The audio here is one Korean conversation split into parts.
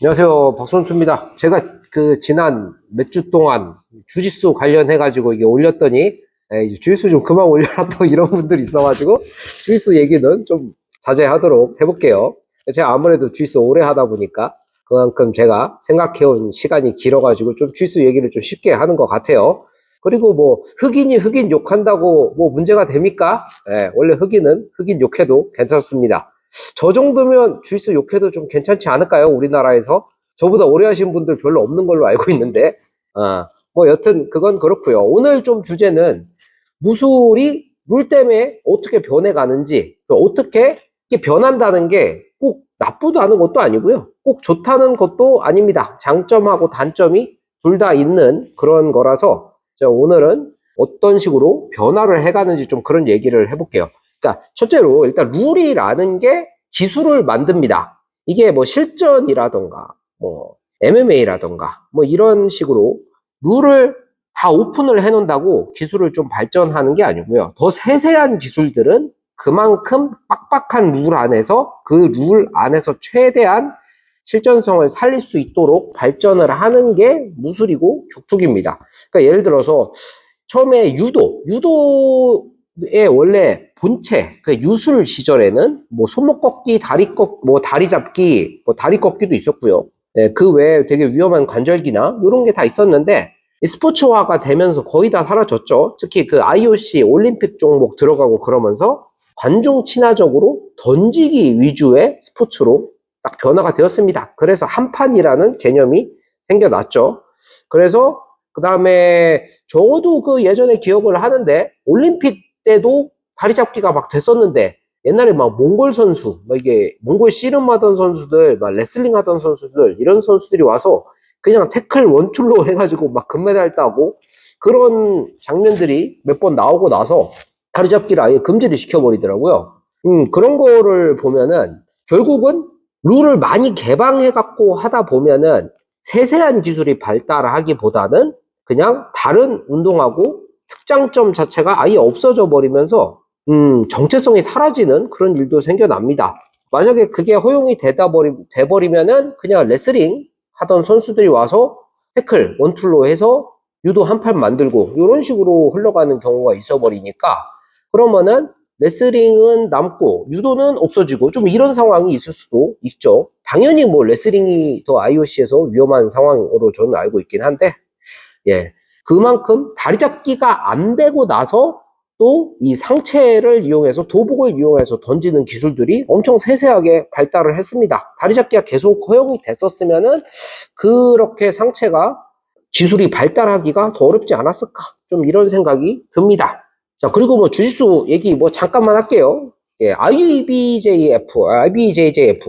안녕하세요. 박선수입니다. 제가 지난 몇 주 동안 주짓수 관련해가지고 이게 올렸더니, 이제 주짓수 좀 그만 올려라 또 이런 분들이 있어가지고, 주짓수 얘기는 좀 자제하도록 해볼게요. 제가 아무래도 주짓수 오래 하다 보니까, 그만큼 제가 생각해온 시간이 길어가지고 좀 주짓수 얘기를 좀 쉽게 하는 것 같아요. 그리고 뭐, 흑인이 흑인 욕한다고 뭐 문제가 됩니까? 원래 흑인은 흑인 욕해도 괜찮습니다. 저 정도면 주짓수 욕해도 좀 괜찮지 않을까요? 우리나라에서. 저보다 오래 하신 분들 별로 없는 걸로 알고 있는데. 뭐 여튼 그건 그렇고요. 오늘 좀 주제는 무술이 룰 때문에 어떻게 변해가는지, 어떻게 이게 변한다는 게 꼭 나쁘다는 것도 아니고요. 꼭 좋다는 것도 아닙니다. 장점하고 단점이 둘 다 있는 그런 거라서 오늘은 어떤 식으로 변화를 해가는지 좀 그런 얘기를 해볼게요. 그러니까 첫째로 일단 룰이라는 게 기술을 만듭니다. 이게 뭐 실전이라던가 뭐 MMA라던가 뭐 이런 식으로 룰을 다 오픈을 해놓는다고 기술을 좀 발전하는 게 아니고요. 더 세세한 기술들은 그만큼 빡빡한 룰 안에서 그 룰 안에서 최대한 실전성을 살릴 수 있도록 발전을 하는 게 무술이고 격투기입니다. 그러니까 예를 들어서 처음에 유도의 원래 본체, 그 유술 시절에는 뭐 손목 꺾기, 뭐 다리 잡기, 뭐 다리 꺾기도 있었고요. 그 외에 되게 위험한 관절기나 이런 게 다 있었는데 스포츠화가 되면서 거의 다 사라졌죠. 특히 그 IOC 올림픽 종목 들어가고 그러면서 관중 친화적으로 던지기 위주의 스포츠로 딱 변화가 되었습니다. 그래서 한판이라는 개념이 생겨났죠. 그래서 그 다음에 저도 그 예전에 기억을 하는데 올림픽 때도 다리 잡기가 막 됐었는데 옛날에 막 몽골 선수, 막 이게 몽골 씨름 하던 선수들, 막 레슬링 하던 선수들 이런 선수들이 와서 그냥 태클 원툴로 해가지고 막 금메달 따고 그런 장면들이 몇 번 나오고 나서 다리 잡기를 아예 금지를 시켜버리더라고요. 그런 거를 보면은 결국은 룰을 많이 개방해갖고 하다 보면은 세세한 기술이 발달하기보다는 그냥 다른 운동하고 특장점 자체가 아예 없어져 버리면서 정체성이 사라지는 그런 일도 생겨납니다. 만약에 그게 허용이 돼버리면은 그냥 레슬링 하던 선수들이 와서 태클, 원툴로 해서 유도 한 판 만들고 이런 식으로 흘러가는 경우가 있어 버리니까 그러면은 레슬링은 남고 유도는 없어지고 좀 이런 상황이 있을 수도 있죠. 당연히 뭐 레슬링이 더 IOC에서 위험한 상황으로 저는 알고 있긴 한데 예, 그만큼 다리 잡기가 안 되고 나서 또 이 상체를 이용해서 도복을 이용해서 던지는 기술들이 엄청 세세하게 발달을 했습니다. 다리 잡기가 계속 허용이 됐었으면은 그렇게 상체가 기술이 발달하기가 더 어렵지 않았을까? 좀 이런 생각이 듭니다. 자, 그리고 뭐 주짓수 얘기 뭐 잠깐만 할게요. 예, IBJJF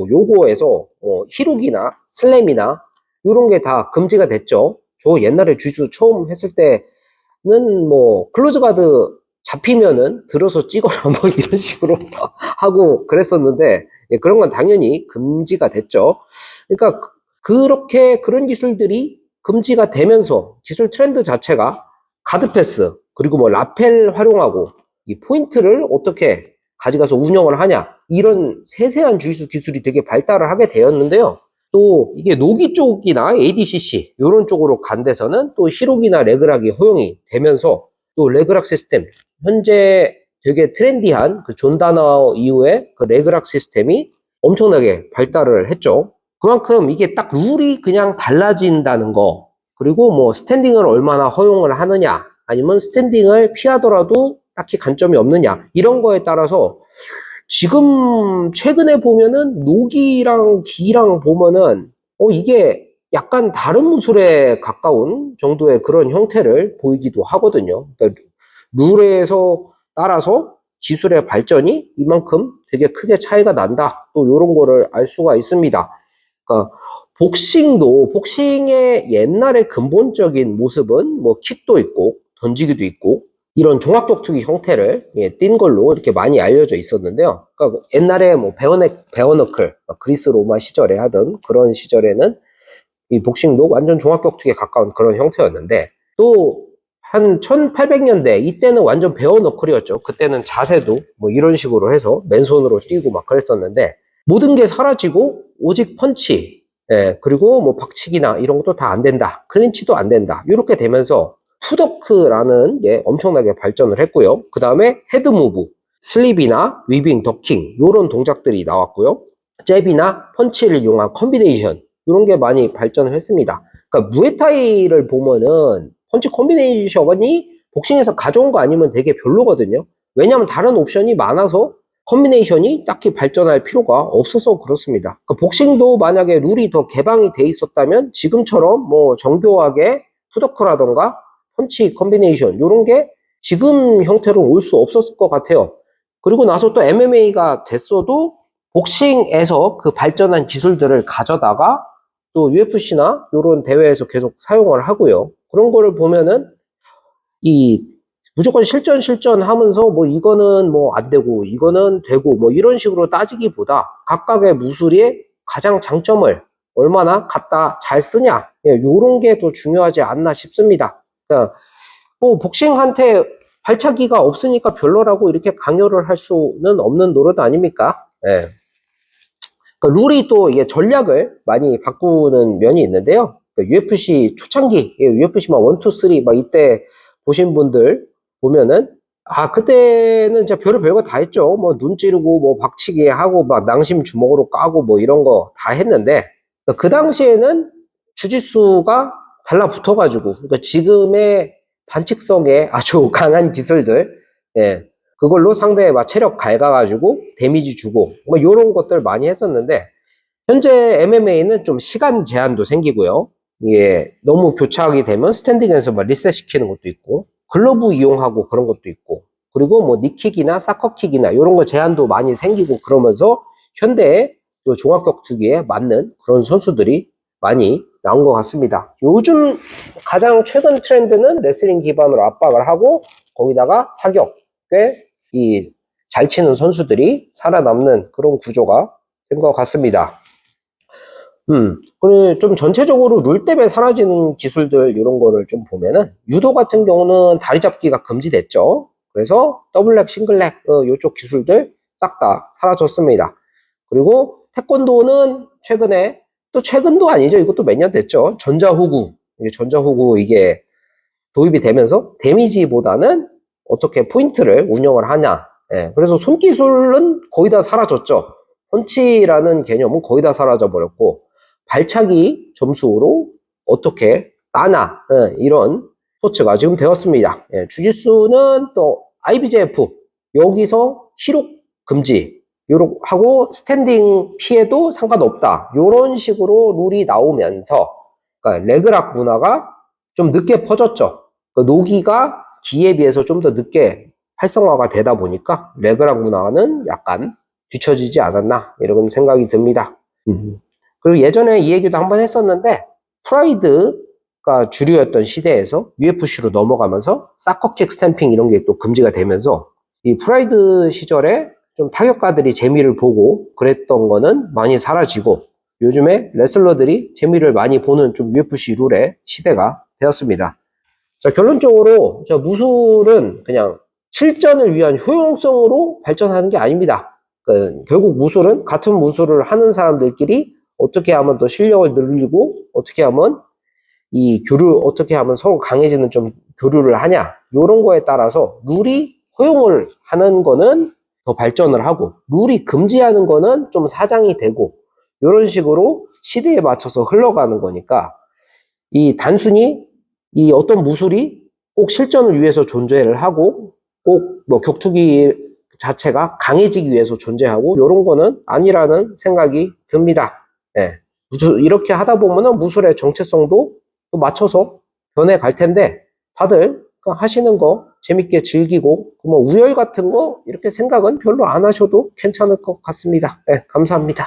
요거에서 히로기나 슬램이나 이런 게 다 금지가 됐죠. 저 옛날에 주짓수 처음 했을 때는 뭐 클로즈 가드 잡히면은 들어서 찍어라 뭐 이런 식으로 하고 그랬었는데 예, 그런 건 당연히 금지가 됐죠. 그러니까 그렇게 그런 기술들이 금지가 되면서 기술 트렌드 자체가 가드 패스 그리고 뭐 라펠 활용하고 이 포인트를 어떻게 가져가서 운영을 하냐 이런 세세한 주짓수 기술이 되게 발달을 하게 되었는데요. 또 이게 노기 쪽이나 ADCC 이런 쪽으로 간 데서는 또 히로기나 레그락이 허용이 되면서 또 레그락 시스템 현재 되게 트렌디한 그 존 다너 이후에 그 레그락 시스템이 엄청나게 발달을 했죠. 그만큼 이게 딱 룰이 그냥 달라진다는 거 그리고 뭐 스탠딩을 얼마나 허용을 하느냐 아니면 스탠딩을 피하더라도 딱히 관점이 없느냐 이런 거에 따라서 지금 최근에 보면은 노기랑 기랑 보면은 이게 약간 다른 무술에 가까운 정도의 그런 형태를 보이기도 하거든요. 그러니까 룰에서 따라서 기술의 발전이 이만큼 되게 크게 차이가 난다. 또 이런 거를 알 수가 있습니다. 그러니까 복싱의 옛날의 근본적인 모습은 뭐 킥도 있고 던지기도 있고 이런 종합격투기 형태를 띈 걸로 이렇게 많이 알려져 있었는데요. 그러니까 옛날에 뭐 베어너클, 그리스 로마 시절에 하던 그런 시절에는 이 복싱도 완전 종합격투기에 가까운 그런 형태였는데 또 한 1800년대 이때는 완전 베어너클이었죠. 그때는 자세도 뭐 이런 식으로 해서 맨손으로 뛰고 막 그랬었는데 모든 게 사라지고 오직 펀치 예, 그리고 뭐 박치기나 이런 것도 다 안 된다. 클린치도 안 된다. 이렇게 되면서 푸더크라는 게 엄청나게 발전을 했고요. 그 다음에 헤드 무브, 슬립이나 위빙, 더킹 이런 동작들이 나왔고요. 잽이나 펀치를 이용한 콤비네이션 이런 게 많이 발전을 했습니다. 그러니까 무에타이를 보면은 펀치 콤비네이션이 복싱에서 가져온 거 아니면 되게 별로거든요. 왜냐하면 다른 옵션이 많아서 콤비네이션이 딱히 발전할 필요가 없어서 그렇습니다. 그러니까 복싱도 만약에 룰이 더 개방이 돼 있었다면 지금처럼 뭐 정교하게 푸더크라던가 펀치 콤비네이션 이런 게 지금 형태로 올 수 없었을 것 같아요. 그리고 나서 또 MMA가 됐어도 복싱에서 그 발전한 기술들을 가져다가 또 UFC나 이런 대회에서 계속 사용을 하고요. 그런 거를 보면은 이 무조건 실전 하면서 뭐 이거는 뭐 안 되고 이거는 되고 뭐 이런 식으로 따지기보다 각각의 무술의 가장 장점을 얼마나 갖다 잘 쓰냐, 이런 게 더 중요하지 않나 싶습니다. 그러니까 뭐 복싱한테 발차기가 없으니까 별로라고 이렇게 강요를 할 수는 없는 노릇 아닙니까? 예. 그러니까 룰이 또 이게 전략을 많이 바꾸는 면이 있는데요. 그러니까 UFC 초창기, UFC 막 1, 2, 3, 막 이때 보신 분들 보면은, 아, 그때는 진짜 별거 다 했죠. 뭐 눈 찌르고, 뭐 박치기 하고, 막 낭심 주먹으로 까고, 뭐 이런 거 다 했는데, 그 당시에는 주짓수가 달라붙어가지고, 그러니까 지금의 반칙성에 아주 강한 기술들, 예, 그걸로 상대의 막 체력 갉아가지고 데미지 주고 뭐 이런 것들 많이 했었는데 현재 MMA는 좀 시간 제한도 생기고요. 이게 너무 교차하게 되면 스탠딩에서 막 리셋 시키는 것도 있고 글러브 이용하고 그런 것도 있고 그리고 뭐 니킥이나 사커킥이나 이런 거 제한도 많이 생기고 그러면서 현대의 종합격투기에 맞는 그런 선수들이 많이 나온 것 같습니다. 요즘 가장 최근 트렌드는 레슬링 기반으로 압박을 하고 거기다가 타격에 이 잘 치는 선수들이 살아남는 그런 구조가 된 것 같습니다. 그리고 좀 전체적으로 룰 때문에 사라지는 기술들 이런 거를 좀 보면은 유도 같은 경우는 다리 잡기가 금지됐죠. 그래서 더블렉, 싱글렉 이쪽 기술들 싹 다 사라졌습니다. 그리고 태권도는 최근에 또 최근도 아니죠. 이것도 몇 년 됐죠. 전자호구 이게 도입이 되면서 데미지보다는 어떻게 포인트를 운영을 하냐. 예, 그래서 손기술은 거의 다 사라졌죠. 펀치라는 개념은 거의 다 사라져 버렸고 발차기 점수로 어떻게 따나, 이런 스포츠가 지금 되었습니다. 예, 주짓수는 또 IBJF 여기서 히록 금지 요렇게 하고 스탠딩 피해도 상관없다. 이런 식으로 룰이 나오면서 그러니까 레그락 문화가 좀 늦게 퍼졌죠. 그 노기가 기에 비해서 좀 더 늦게 활성화가 되다 보니까 레그락 문화는 약간 뒤처지지 않았나 이런 생각이 듭니다. 그리고 예전에 이 얘기도 한번 했었는데 프라이드가 주류였던 시대에서 UFC로 넘어가면서 사커킥 스탬핑 이런 게 또 금지가 되면서 이 프라이드 시절에 좀 타격가들이 재미를 보고 그랬던 거는 많이 사라지고 요즘에 레슬러들이 재미를 많이 보는 좀 UFC 룰의 시대가 되었습니다. 자, 결론적으로 무술은 그냥 실전을 위한 효용성으로 발전하는 게 아닙니다. 결국 무술은 같은 무술을 하는 사람들끼리 어떻게 하면 더 실력을 늘리고 어떻게 하면 어떻게 하면 서로 강해지는 좀 교류를 하냐 이런 거에 따라서 룰이 허용을 하는 거는 더 발전을 하고 룰이 금지하는 거는 좀 사장이 되고 이런 식으로 시대에 맞춰서 흘러가는 거니까 단순히 어떤 무술이 꼭 실전을 위해서 존재를 하고 꼭 뭐 격투기 자체가 강해지기 위해서 존재하고 이런 거는 아니라는 생각이 듭니다. 예. 이렇게 하다 보면은 무술의 정체성도 또 맞춰서 변해 갈 텐데 다들 하시는 거 재밌게 즐기고 뭐 우열 같은 거 이렇게 생각은 별로 안 하셔도 괜찮을 것 같습니다. 네, 감사합니다.